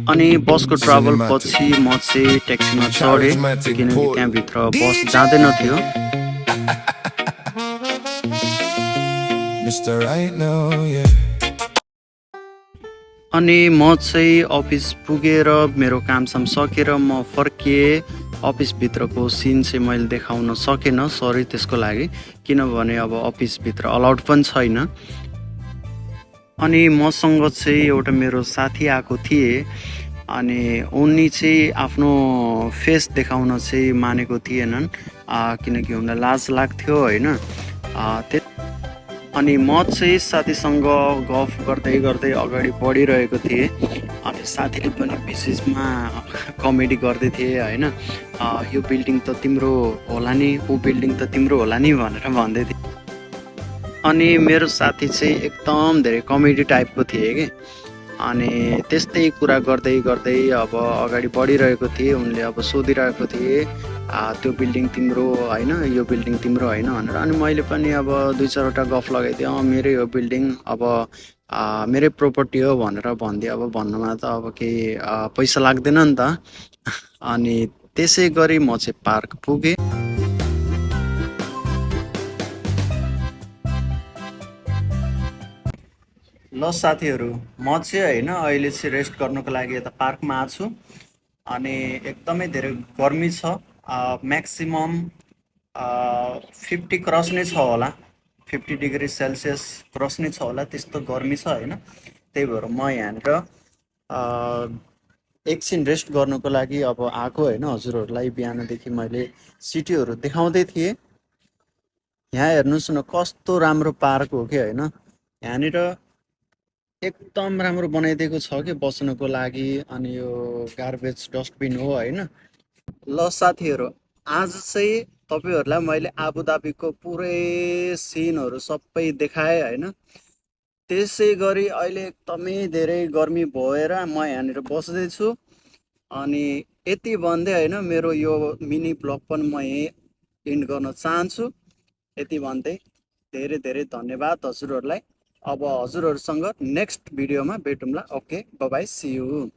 अनि बसको ट्राभल पछि म चाहिँ ट्याक्सीमा चढेँ किनकि त्यहाँभित्र बस जाँदैन थियो। अनि म चाहिँ अफिस पुगेर मेरो कामसाम सकेर म फर्किएँ। अफिसभित्रको सिन चाहिँ मैले देखाउन सकेन, सरी त्यसको लागि, किनभने अब अफिसभित्र अलाउड पनि छैन। अनि मसँग चाहिँ एउटा मेरो साथी आएको थिए, अनि उनी चाहिँ आफ्नो फेस देखाउन चाहिँ मानेको थिएनन् किनकि उनलाई लाज लाग्थ्यो होइन। अनि म चाहिँ साथीसँग गफ गर्दै गर्दै अगाडि बढिरहेको थिएँ अनि साथीले पनि बिचमा कमेडी गर्दै थिए होइन। यो बिल्डिङ त तिम्रो होला नि, ऊ बिल्डिङ त तिम्रो होला नि भनेर भन्दै थिए। अनि मेरो साथी चाहिँ एकदम धेरै कमेडी टाइपको थिए कि, अनि त्यस्तै कुरा गर्दै गर्दै अब अगाडि बढिरहेको थिएँ। उनले अब सोधिरहेको थिए त्यो बिल्डिङ तिम्रो होइन, यो बिल्डिङ तिम्रो होइन भनेर। अनि मैले पनि अब दुई चारवटा गफ लगाइदिएँ, मेरै हो बिल्डिङ, अब मेरै प्रोपर्टी हो भनेर भनिदिएँ। अब भन्नुमा त अब केही पैसा लाग्दैन नि त। अनि त्यसै गरी म चाहिँ पार्क पुगेँ। ल साथीहरू, म चाहिँ होइन अहिले चाहिँ रेस्ट गर्नुको लागि यता पार्कमा आएको छु। अनि एकदमै धेरै गर्मी छ, म्याक्सिमम 50 क्रस नै छ होला, 50 डिग्री सेल्सियस क्रस नै छ होला, त्यस्तो गर्मी छ होइन। त्यही भएर म यहाँनिर एकछिन रेस्ट गर्नुको लागि अब आएको होइन। हजुरहरूलाई बिहानदेखि मैले सिटीहरू देखाउँदै थिएँ। यहाँ हेर्नुहोस् न कस्तो राम्रो पार्क हो कि होइन। यहाँनिर एकदम राम्रो बनाइदिएको छ कि बस्नको लागि। अनि यो गार्बेज डस्टबिन हो होइन। ल साथीहरू, आज चाहिँ तपाईँहरूलाई मैले आबुधाबीको पुरै सिनहरू सबै देखाएँ होइन। त्यसै गरी अहिले एकदमै धेरै गर्मी भएर म यहाँनिर बस्दैछु। अनि यति भन्दै होइन मेरो यो मिनी ब्लग पनि म यहीँ इन्ड गर्न चाहन्छु। यति भन्दै धेरै धेरै धन्यवाद हजुरहरूलाई। अब हजुरहरूसँग नेक्स्ट भिडियोमा भेटौँला। Okay, bye bye, see you.